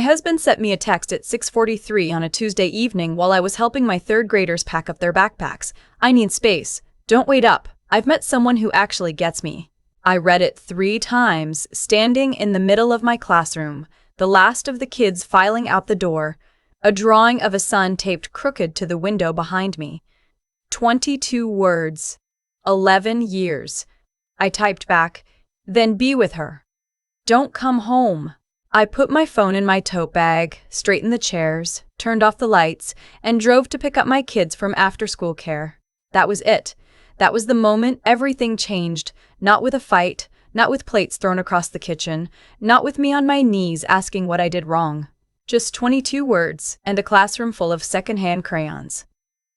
My husband sent me a text at 6:43 on a Tuesday evening while I was helping my third graders pack up their backpacks. I need space. Don't wait up. I've met someone who actually gets me. I read it 3 times, standing in the middle of my classroom, the last of the kids filing out the door, a drawing of a sun taped crooked to the window behind me. 22 words. 11 years. I typed back, then be with her. Don't come home. I put my phone in my tote bag, straightened the chairs, turned off the lights, and drove to pick up my kids from after-school care. That was it. That was the moment everything changed, not with a fight, not with plates thrown across the kitchen, not with me on my knees asking what I did wrong. Just 22 words and a classroom full of secondhand crayons.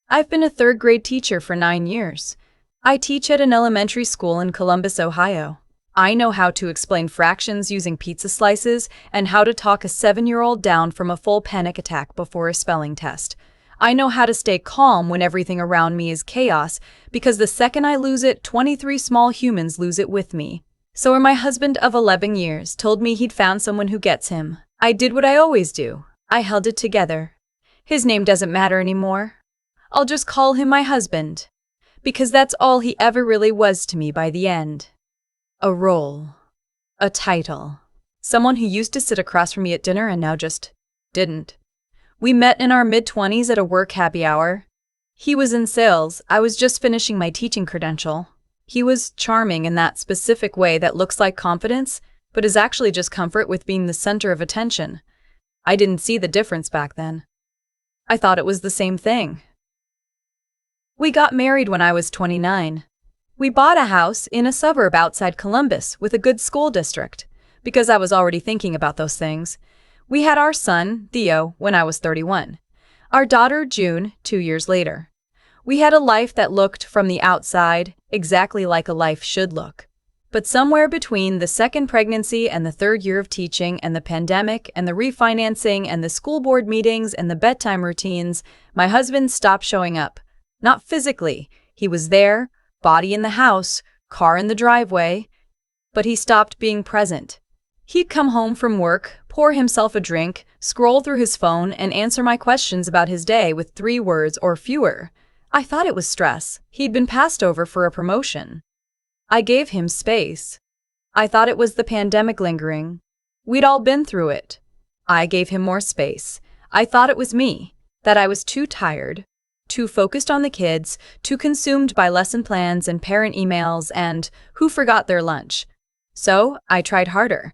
I've been a third-grade teacher for 9 years. I teach at an elementary school in Columbus, Ohio. I know how to explain fractions using pizza slices and how to talk a 7-year-old down from a full panic attack before a spelling test. I know how to stay calm when everything around me is chaos, because the second I lose it, 23 small humans lose it with me. So when my husband of 11 years told me he'd found someone who gets him, I did what I always do. I held it together. His name doesn't matter anymore. I'll just call him my husband, because that's all he ever really was to me by the end. A role. A title. Someone who used to sit across from me at dinner and now just didn't. We met in our mid-20s at a work happy hour. He was in sales. I was just finishing my teaching credential. He was charming in that specific way that looks like confidence, but is actually just comfort with being the center of attention. I didn't see the difference back then. I thought it was the same thing. We got married when I was 29. We bought a house in a suburb outside Columbus with a good school district, because I was already thinking about those things. We had our son, Theo, when I was 31. Our daughter, June, 2 years later. We had a life that looked, from the outside, exactly like a life should look. But somewhere between the second pregnancy and the third year of teaching and the pandemic and the refinancing and the school board meetings and the bedtime routines, my husband stopped showing up. Not physically. He was there, body in the house, car in the driveway, but he stopped being present. He'd come home from work, pour himself a drink, scroll through his phone, and answer my questions about his day with 3 words or fewer. I thought it was stress. He'd been passed over for a promotion. I gave him space. I thought it was the pandemic lingering. We'd all been through it. I gave him more space. I thought it was me, that I was too tired, too focused on the kids, too consumed by lesson plans and parent emails and who forgot their lunch. So I tried harder.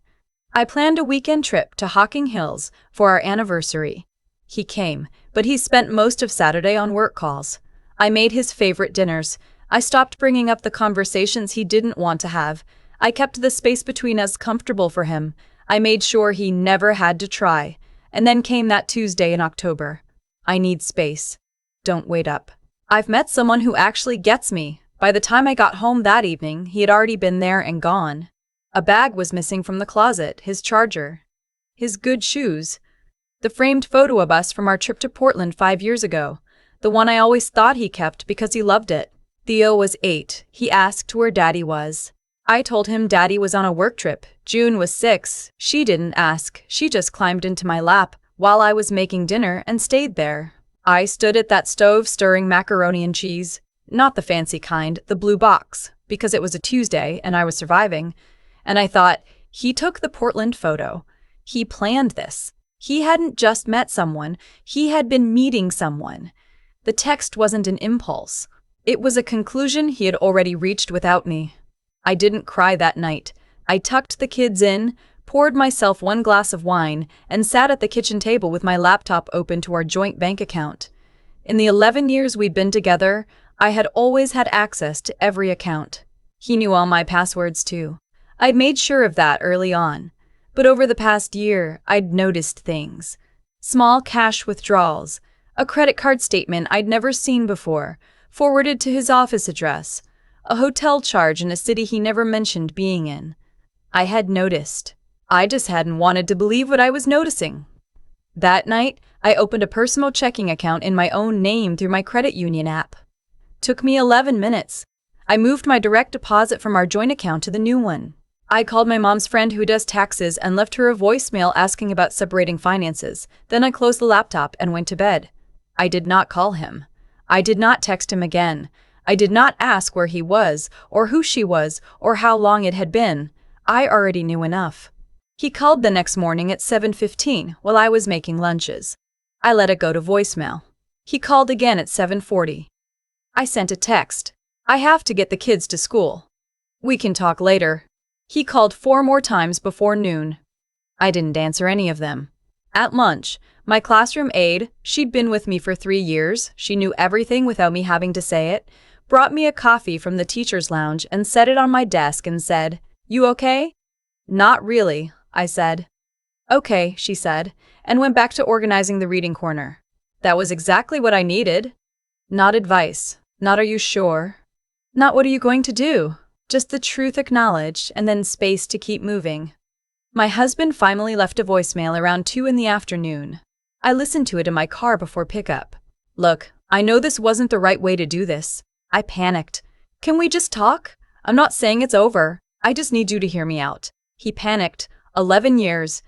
I planned a weekend trip to Hocking Hills for our anniversary. He came, but he spent most of Saturday on work calls. I made his favorite dinners. I stopped bringing up the conversations he didn't want to have. I kept the space between us comfortable for him. I made sure he never had to try. And then came that Tuesday in October. I need space. Don't wait up. I've met someone who actually gets me. By the time I got home that evening, he had already been there and gone. A bag was missing from the closet, his charger, his good shoes, the framed photo of us from our trip to Portland 5 years ago, the one I always thought he kept because he loved it. Theo was 8. He asked where Daddy was. I told him Daddy was on a work trip. June was 6. She didn't ask. She just climbed into my lap while I was making dinner and stayed there. I stood at that stove stirring macaroni and cheese. Not the fancy kind, the blue box, because it was a Tuesday and I was surviving. And I thought, he took the Portland photo. He planned this. He hadn't just met someone. He had been meeting someone. The text wasn't an impulse. It was a conclusion he had already reached without me. I didn't cry that night. I tucked the kids in, poured myself 1 glass of wine, and sat at the kitchen table with my laptop open to our joint bank account. In the 11 years we'd been together, I had always had access to every account. He knew all my passwords too. I'd made sure of that early on. But over the past year, I'd noticed things. Small cash withdrawals, a credit card statement I'd never seen before, forwarded to his office address, a hotel charge in a city he never mentioned being in. I had noticed. I just hadn't wanted to believe what I was noticing. That night, I opened a personal checking account in my own name through my credit union app. Took me 11 minutes. I moved my direct deposit from our joint account to the new one. I called my mom's friend who does taxes and left her a voicemail asking about separating finances. Then I closed the laptop and went to bed. I did not call him. I did not text him again. I did not ask where he was, or who she was, or how long it had been. I already knew enough. He called the next morning at 7:15 while I was making lunches. I let it go to voicemail. He called again at 7:40. I sent a text. I have to get the kids to school. We can talk later. He called 4 more times before noon. I didn't answer any of them. At lunch, my classroom aide, she'd been with me for 3 years, she knew everything without me having to say it, brought me a coffee from the teacher's lounge and set it on my desk and said, "You okay?" "Not really," I said. "Okay," she said, and went back to organizing the reading corner. That was exactly what I needed. Not advice. Not "are you sure?" Not "what are you going to do?" Just the truth acknowledged and then space to keep moving. My husband finally left a voicemail around 2 in the afternoon. I listened to it in my car before pickup. "Look, I know this wasn't the right way to do this." I panicked. "Can we just talk? I'm not saying it's over. I just need you to hear me out." He panicked. 11 years,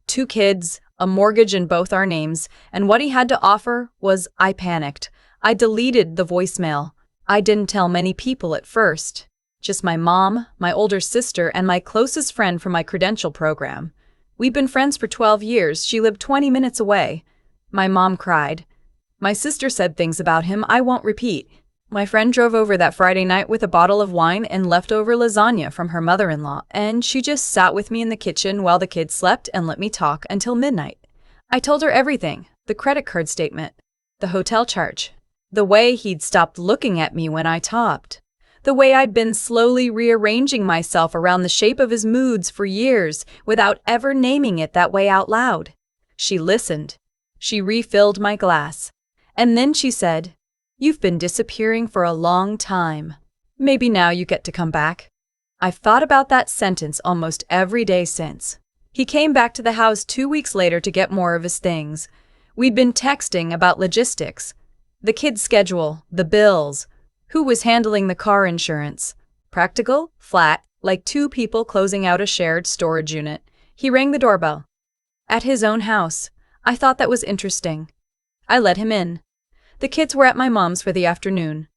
2 kids, a mortgage in both our names, and what he had to offer was I panicked. I deleted the voicemail. I didn't tell many people at first. Just my mom, my older sister, and my closest friend from my credential program. We've been friends for 12 years. She lived 20 minutes away. My mom cried. My sister said things about him I won't repeat. My friend drove over that Friday night with a bottle of wine and leftover lasagna from her mother-in-law, and she just sat with me in the kitchen while the kids slept and let me talk until midnight. I told her everything, the credit card statement, the hotel charge, the way he'd stopped looking at me when I topped, the way I'd been slowly rearranging myself around the shape of his moods for years without ever naming it that way out loud. She listened. She refilled my glass. And then she said, "You've been disappearing for a long time. Maybe now you get to come back." I've thought about that sentence almost every day since. He came back to the house 2 weeks later to get more of his things. We'd been texting about logistics, the kids' schedule, the bills, who was handling the car insurance. Practical, flat, like 2 people closing out a shared storage unit. He rang the doorbell. At his own house. I thought that was interesting. I let him in. The kids were at my mom's for the afternoon.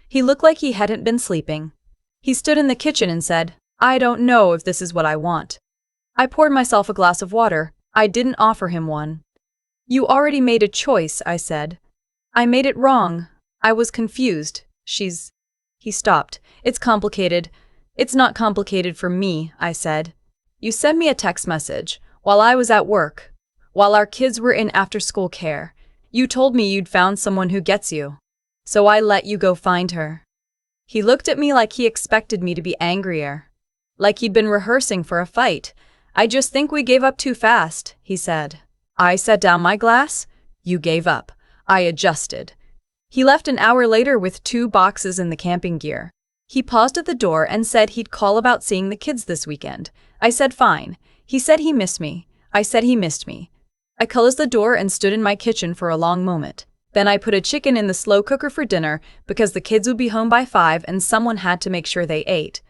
He looked like he hadn't been sleeping. He stood in the kitchen and said, "I don't know if this is what I want." I poured myself a glass of water. I didn't offer him one. "You already made a choice," I said. "I made it wrong. I was confused." He stopped. "It's complicated." "It's not complicated for me," I said. "You sent me a text message while I was at work, while our kids were in after-school care. You told me you'd found someone who gets you. So I let you go find her." He looked at me like he expected me to be angrier, like he'd been rehearsing for a fight. "I just think we gave up too fast," he said. I set down my glass. "You gave up." I adjusted. He left an hour later with 2 boxes in the camping gear. He paused at the door and said he'd call about seeing the kids this weekend. I said fine. He said he missed me. I said he missed me. I closed the door and stood in my kitchen for a long moment. Then I put a chicken in the slow cooker for dinner because the kids would be home by 5 and someone had to make sure they ate.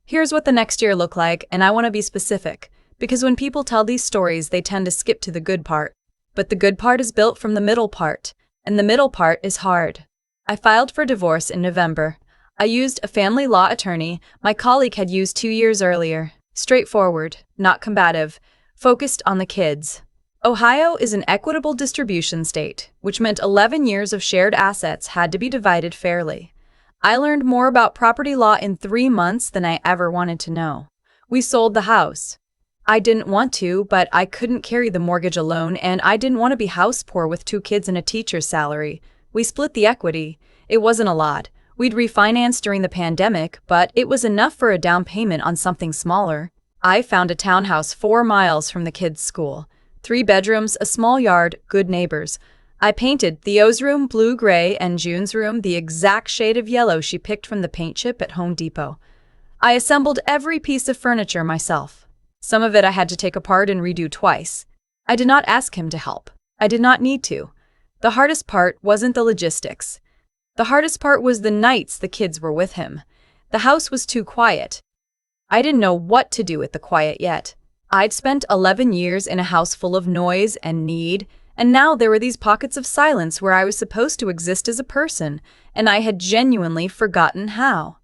Here's what the next year looked like, and I want to be specific, because when people tell these stories, they tend to skip to the good part. But the good part is built from the middle part, and the middle part is hard. I filed for divorce in November. I used a family law attorney my colleague had used 2 years earlier. Straightforward, not combative, focused on the kids. Ohio is an equitable distribution state, which meant 11 years of shared assets had to be divided fairly. I learned more about property law in 3 months than I ever wanted to know. We sold the house. I didn't want to, but I couldn't carry the mortgage alone, and I didn't want to be house poor with 2 kids and a teacher's salary. We split the equity. It wasn't a lot. We'd refinanced during the pandemic, but it was enough for a down payment on something smaller. I found a townhouse 4 miles from the kids' school. 3 bedrooms, a small yard, good neighbors. I painted Theo's room blue-gray and June's room the exact shade of yellow she picked from the paint chip at Home Depot. I assembled every piece of furniture myself. Some of it I had to take apart and redo twice. I did not ask him to help. I did not need to. The hardest part wasn't the logistics. The hardest part was the nights the kids were with him. The house was too quiet. I didn't know what to do with the quiet yet. I'd spent 11 years in a house full of noise and need, and now there were these pockets of silence where I was supposed to exist as a person, and I had genuinely forgotten how.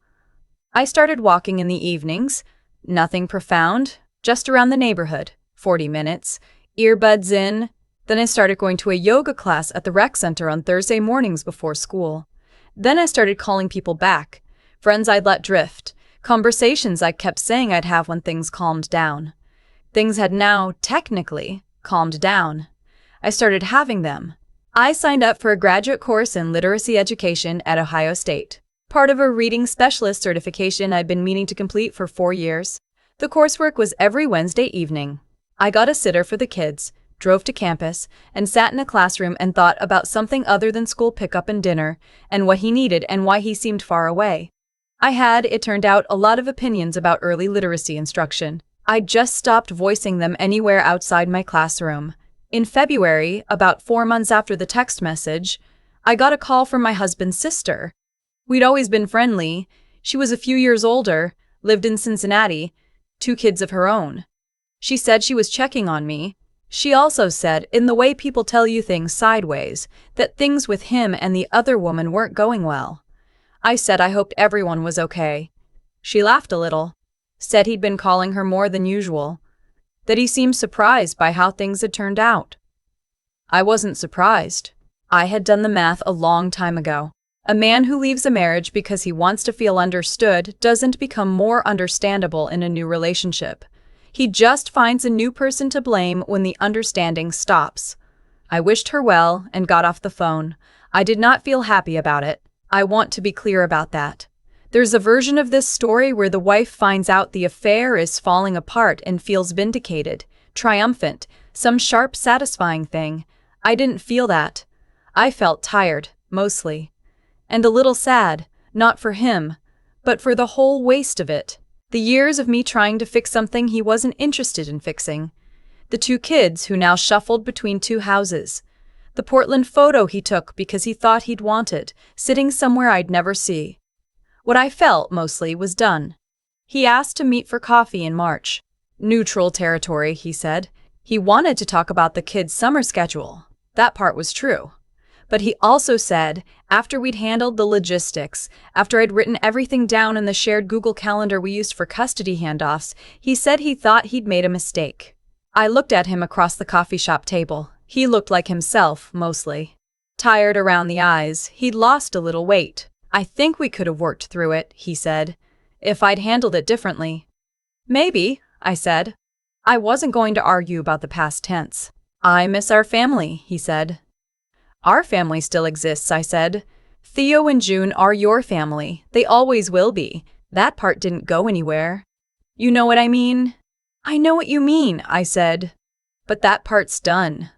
I started walking in the evenings, nothing profound, just around the neighborhood, 40 minutes, earbuds in. Then I started going to a yoga class at the rec center on Thursday mornings before school. Then I started calling people back, friends I'd let drift, conversations I kept saying I'd have when things calmed down. Things had now, technically, calmed down. I started having them. I signed up for a graduate course in literacy education at Ohio State, part of a reading specialist certification I'd been meaning to complete for 4 years. The coursework was every Wednesday evening. I got a sitter for the kids, drove to campus, and sat in a classroom and thought about something other than school pickup and dinner, and what he needed and why he seemed far away. I had, it turned out, a lot of opinions about early literacy instruction. I'd just stopped voicing them anywhere outside my classroom. In February, about 4 months after the text message, I got a call from my husband's sister. We'd always been friendly. She was a few years older, lived in Cincinnati, 2 kids of her own. She said she was checking on me. She also said, in the way people tell you things sideways, that things with him and the other woman weren't going well. I said I hoped everyone was okay. She laughed a little, said he'd been calling her more than usual, that he seemed surprised by how things had turned out. I wasn't surprised. I had done the math a long time ago. A man who leaves a marriage because he wants to feel understood doesn't become more understandable in a new relationship. He just finds a new person to blame when the understanding stops. I wished her well and got off the phone. I did not feel happy about it. I want to be clear about that. There's a version of this story where the wife finds out the affair is falling apart and feels vindicated, triumphant, some sharp, satisfying thing. I didn't feel that. I felt tired, mostly. And a little sad, not for him, but for the whole waste of it. The years of me trying to fix something he wasn't interested in fixing. The 2 kids who now shuffled between 2 houses. The Portland photo he took because he thought he'd want it, sitting somewhere I'd never see. What I felt, mostly, was done. He asked to meet for coffee in March. Neutral territory, he said. He wanted to talk about the kids' summer schedule. That part was true. But he also said, after we'd handled the logistics, after I'd written everything down in the shared Google Calendar we used for custody handoffs, he said he thought he'd made a mistake. I looked at him across the coffee shop table. He looked like himself, mostly. Tired around the eyes, he'd lost a little weight. I think we could have worked through it, he said, if I'd handled it differently. Maybe, I said. I wasn't going to argue about the past tense. I miss our family, he said. Our family still exists, I said. Theo and June are your family. They always will be. That part didn't go anywhere. You know what I mean? I know what you mean, I said. But that part's done.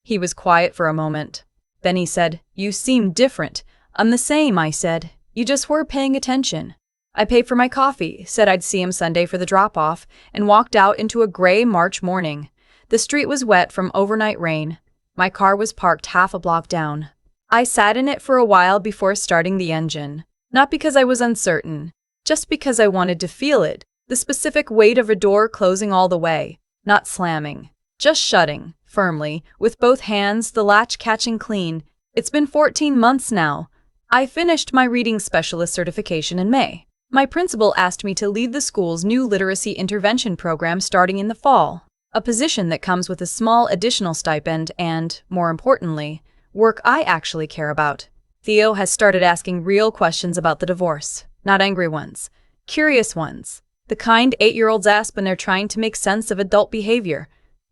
He was quiet for a moment. Then he said, You seem different. I'm the same, I said. You just were paying attention. I paid for my coffee, said I'd see him Sunday for the drop-off, and walked out into a gray March morning. The street was wet from overnight rain. My car was parked half a block down. I sat in it for a while before starting the engine. Not because I was uncertain, just because I wanted to feel it, the specific weight of a door closing all the way, not slamming, just shutting, firmly, with both hands, the latch catching clean. It's been 14 months now. I finished my reading specialist certification in May. My principal asked me to lead the school's new literacy intervention program starting in the fall, a position that comes with a small additional stipend and, more importantly, work I actually care about. Theo has started asking real questions about the divorce, not angry ones, curious ones, the kind 8-year-olds ask when they're trying to make sense of adult behavior.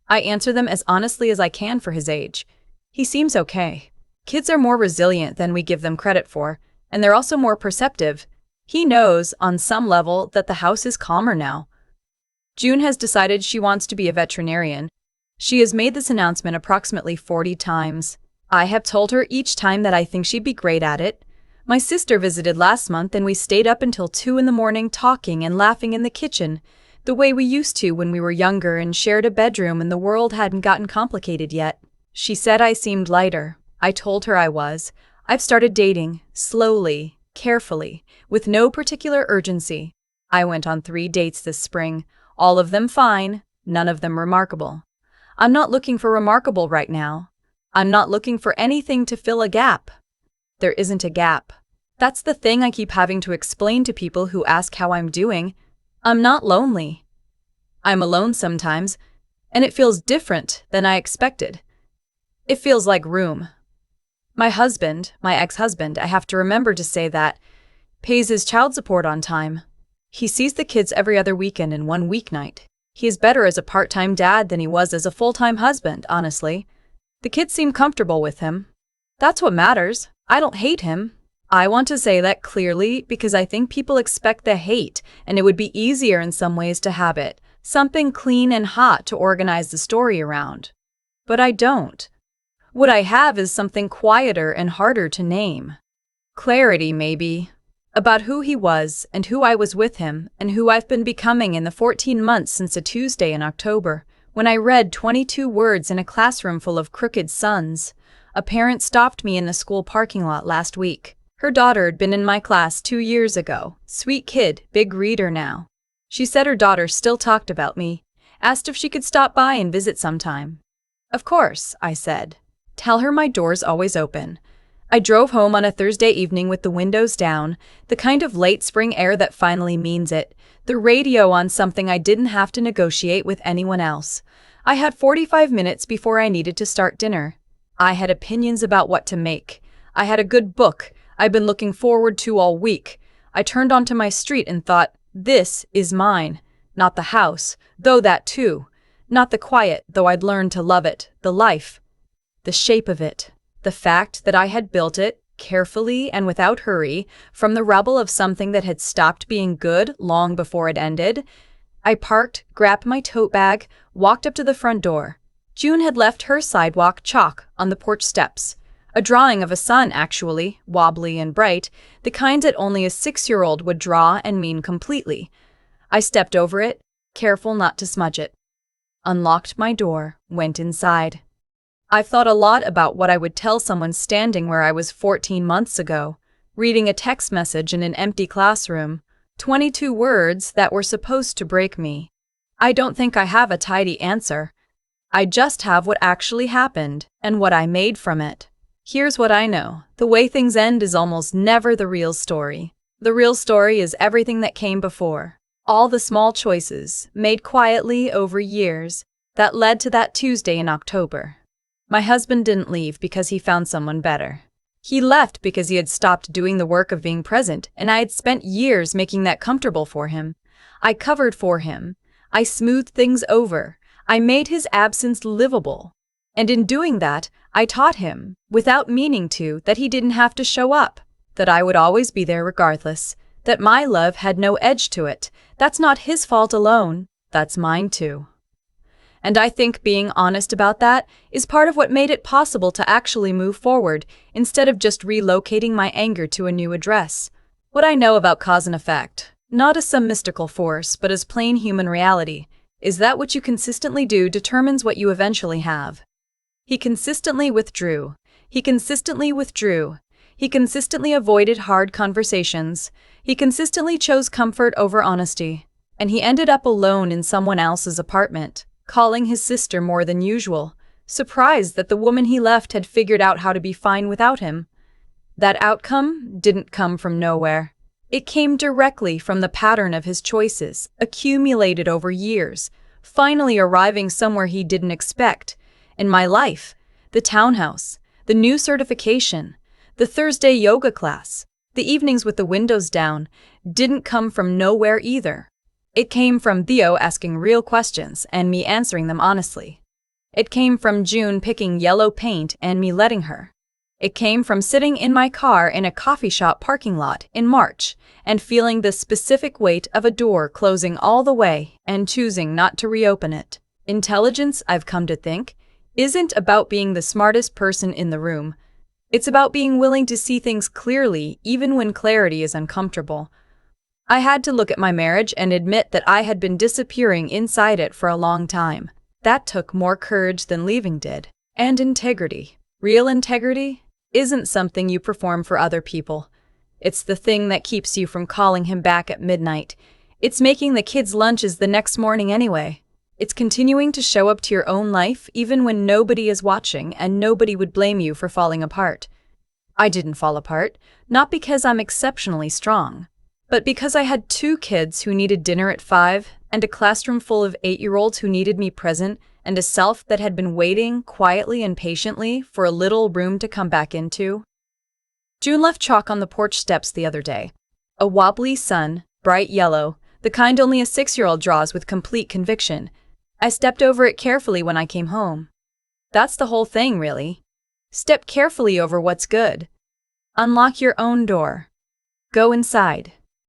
I answer them as honestly as I can for his age. He seems okay. Kids are more resilient than we give them credit for, and they're also more perceptive. He knows, on some level, that the house is calmer now. June has decided she wants to be a veterinarian. She has made this announcement approximately 40 times. I have told her each time that I think she'd be great at it. My sister visited last month and we stayed up until 2 in the morning talking and laughing in the kitchen, the way we used to when we were younger and shared a bedroom and the world hadn't gotten complicated yet. She said I seemed lighter. I told her I was. I've started dating, slowly, carefully, with no particular urgency. I went on 3 dates this spring, all of them fine, none of them remarkable. I'm not looking for remarkable right now. I'm not looking for anything to fill a gap. There isn't a gap. That's the thing I keep having to explain to people who ask how I'm doing. I'm not lonely. I'm alone sometimes, and it feels different than I expected. It feels like room. My husband, my ex-husband, I have to remember to say that, pays his child support on time. He sees the kids every other weekend and one weeknight. He is better as a part-time dad than he was as a full-time husband, honestly. The kids seem comfortable with him. That's what matters. I don't hate him. I want to say that clearly because I think people expect the hate, and it would be easier in some ways to have it. Something clean and hot to organize the story around. But I don't. What I have is something quieter and harder to name. Clarity, maybe, about who he was and who I was with him and who I've been becoming in the 14 months since a Tuesday in October, when I read 22 words in a classroom full of crooked sons. A parent stopped me in the school parking lot last week. Her daughter had been in my class 2 years ago. Sweet kid, big reader now. She said her daughter still talked about me, asked if she could stop by and visit sometime. Of course, I said. Tell her my door's always open. I drove home on a Thursday evening with the windows down, the kind of late spring air that finally means it, the radio on something I didn't have to negotiate with anyone else. I had 45 minutes before I needed to start dinner. I had opinions about what to make. I had a good book I'd been looking forward to all week. I turned onto my street and thought, this is mine. Not the house, though that too. Not the quiet, though I'd learned to love it. The life. The shape of it. The fact that I had built it, carefully and without hurry, from the rubble of something that had stopped being good long before it ended. I parked, grabbed my tote bag, walked up to the front door. June had left her sidewalk chalk on the porch steps. A drawing of a sun, actually, wobbly and bright, the kind that only a 6-year-old would draw and mean completely. I stepped over it, careful not to smudge it. Unlocked my door, went inside. I've thought a lot about what I would tell someone standing where I was 14 months ago, reading a text message in an empty classroom, 22 words that were supposed to break me. I don't think I have a tidy answer. I just have what actually happened and what I made from it. Here's what I know. The way things end is almost never the real story. The real story is everything that came before. All the small choices, made quietly over years, that led to that Tuesday in October. My husband didn't leave because he found someone better. He left because he had stopped doing the work of being present, and I had spent years making that comfortable for him. I covered for him. I smoothed things over. I made his absence livable. And in doing that, I taught him, without meaning to, that he didn't have to show up, that I would always be there regardless, that my love had no edge to it. That's not his fault alone, that's mine too. And I think being honest about that is part of what made it possible to actually move forward, instead of just relocating my anger to a new address. What I know about cause and effect, not as some mystical force, but as plain human reality, is that what you consistently do determines what you eventually have. He consistently withdrew. He consistently withdrew. He consistently avoided hard conversations. He consistently chose comfort over honesty. And he ended up alone in someone else's apartment, calling his sister more than usual, surprised that the woman he left had figured out how to be fine without him. That outcome didn't come from nowhere. It came directly from the pattern of his choices, accumulated over years, finally arriving somewhere he didn't expect. In my life, the townhouse, the new certification, the Thursday yoga class, the evenings with the windows down, didn't come from nowhere either. It came from Theo asking real questions and me answering them honestly. It came from June picking yellow paint and me letting her. It came from sitting in my car in a coffee shop parking lot in March and feeling the specific weight of a door closing all the way and choosing not to reopen it. Intelligence, I've come to think, isn't about being the smartest person in the room. It's about being willing to see things clearly even when clarity is uncomfortable. I had to look at my marriage and admit that I had been disappearing inside it for a long time. That took more courage than leaving did. And integrity. Real integrity isn't something you perform for other people. It's the thing that keeps you from calling him back at midnight. It's making the kids' lunches the next morning anyway. It's continuing to show up to your own life even when nobody is watching and nobody would blame you for falling apart. I didn't fall apart, not because I'm exceptionally strong, but because I had 2 kids who needed dinner at 5 and a classroom full of 8-year-olds who needed me present and a self that had been waiting quietly and patiently for a little room to come back into. June left chalk on the porch steps the other day. A wobbly sun, bright yellow, the kind only a 6-year-old draws with complete conviction. I stepped over it carefully when I came home. That's the whole thing, really. Step carefully over what's good. Unlock your own door. Go inside.